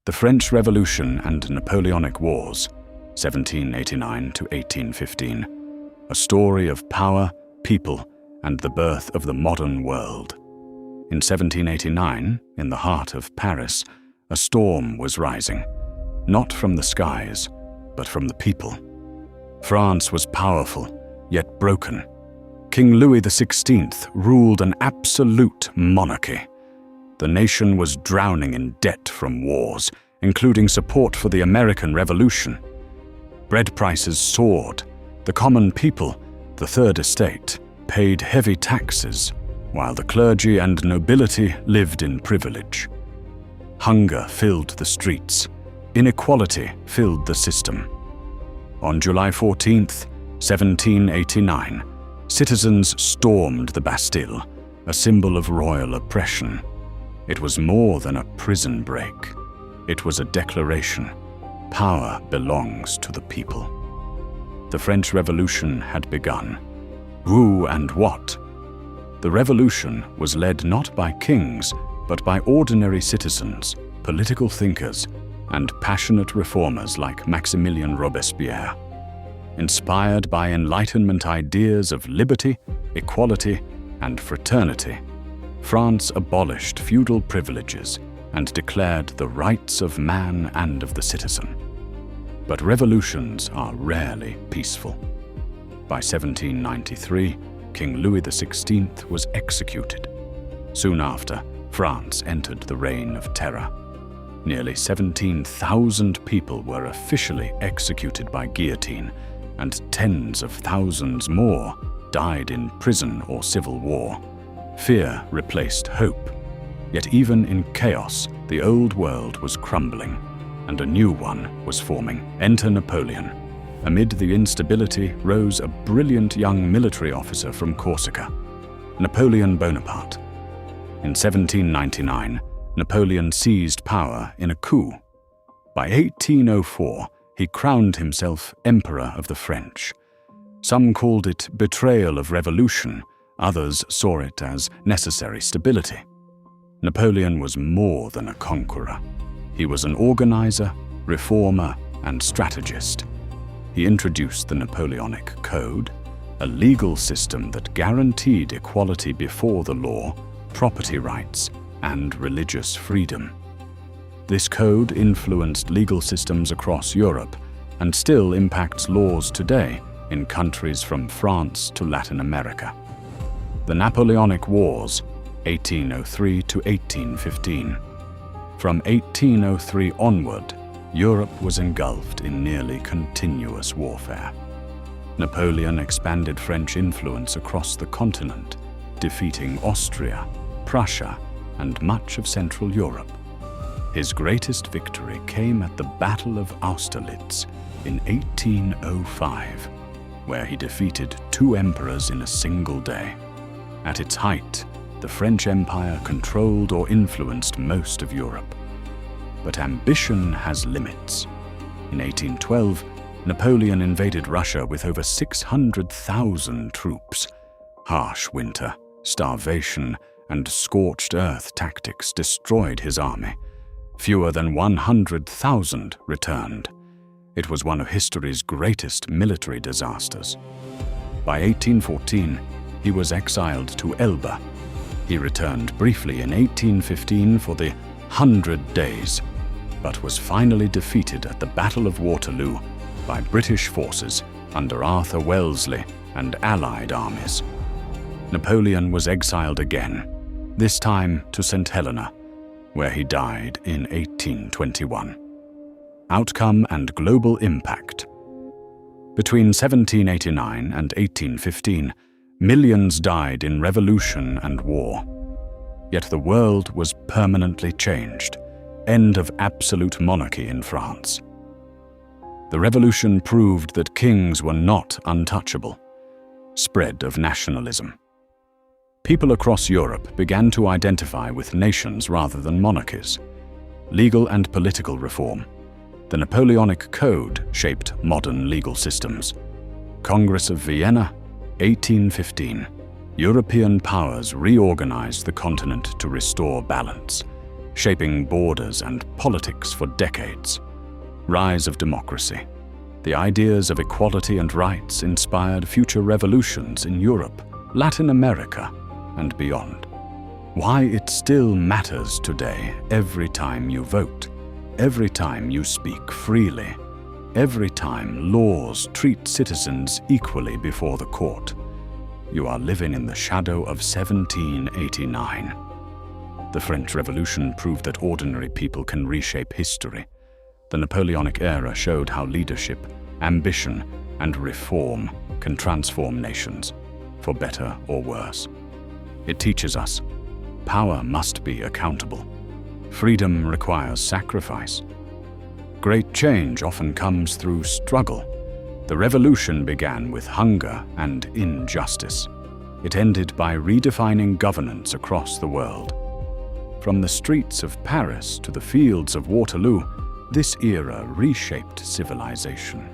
The French Revolution and Napoleonic Wars, 1789 to 1815, a story of power, people, and the birth of the modern world. In 1789, in the heart of Paris, a storm was rising, not from the skies, but from the people. France was powerful, yet broken. King Louis XVI ruled an absolute monarchy. The nation was drowning in debt from wars, including support for the American Revolution. Bread prices soared. The common people, the Third Estate, paid heavy taxes, while the clergy and nobility lived in privilege. Hunger filled the streets. Inequality filled the system. On July 14, 1789, citizens stormed the Bastille, a symbol of royal oppression. It was more than a prison break. It was a declaration. Power belongs to the people. The French Revolution had begun. Who and what? The revolution was led not by kings, but by ordinary citizens, political thinkers, and passionate reformers like Maximilien Robespierre. Inspired by Enlightenment ideas of liberty, equality, and fraternity, France abolished feudal privileges and declared the rights of man and of the citizen. But revolutions are rarely peaceful. By 1793, King Louis XVI was executed. Soon after, France entered the Reign of Terror. Nearly 17,000 people were officially executed by guillotine, and tens of thousands more died in prison or civil war. Fear replaced hope. Yet even in chaos, the old world was crumbling, and a new one was forming. Enter Napoleon. Amid the instability rose a brilliant young military officer from Corsica, Napoleon Bonaparte. In 1799, Napoleon seized power in a coup. By 1804, he crowned himself Emperor of the French. Some called it betrayal of revolution, others saw it as necessary stability. Napoleon was more than a conqueror. He was an organizer, reformer, and strategist. He introduced the Napoleonic Code, a legal system that guaranteed equality before the law, property rights, and religious freedom. This code influenced legal systems across Europe and still impacts laws today in countries from France to Latin America. The Napoleonic Wars, 1803 to 1815. From 1803 onward, Europe was engulfed in nearly continuous warfare. Napoleon expanded French influence across the continent, defeating Austria, Prussia, and much of Central Europe. His greatest victory came at the Battle of Austerlitz in 1805, where he defeated 2 emperors in a single day. At its height, the French Empire controlled or influenced most of Europe. But ambition has limits. In 1812, Napoleon invaded Russia with over 600,000 troops. Harsh winter, starvation, and scorched earth tactics destroyed his army. Fewer than 100,000 returned. It was one of history's greatest military disasters. By 1814, he was exiled to Elba. He returned briefly in 1815 for the 100 Days, but was finally defeated at the Battle of Waterloo by British forces under Arthur Wellesley and Allied armies. Napoleon was exiled again, this time to St. Helena, where he died in 1821. Outcome and global impact. Between 1789 and 1815, millions died in revolution and war. Yet the world was permanently changed. End of absolute monarchy in France. The revolution proved that kings were not untouchable. Spread of nationalism. People across Europe began to identify with nations rather than monarchies. Legal and political reform. The Napoleonic Code shaped modern legal systems. Congress of Vienna, 1815. European powers reorganized the continent to restore balance. shaping borders and politics for decades. Rise of democracy. The ideas of equality and rights inspired future revolutions in Europe, Latin America, and beyond. Why it still matters today every time you vote, every time you speak freely, every time laws treat citizens equally before the court. You are living in the shadow of 1789. The French Revolution proved that ordinary people can reshape history. The Napoleonic era showed how leadership, ambition, and reform can transform nations, for better or worse. It teaches us, power must be accountable. Freedom requires sacrifice. Great change often comes through struggle. The revolution began with hunger and injustice. It ended by redefining governance across the world. From the streets of Paris to the fields of Waterloo, this era reshaped civilization.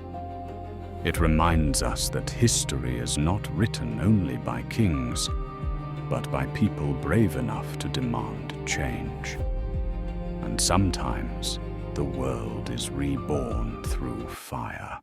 It reminds us that history is not written only by kings, but by people brave enough to demand change. And sometimes the world is reborn through fire.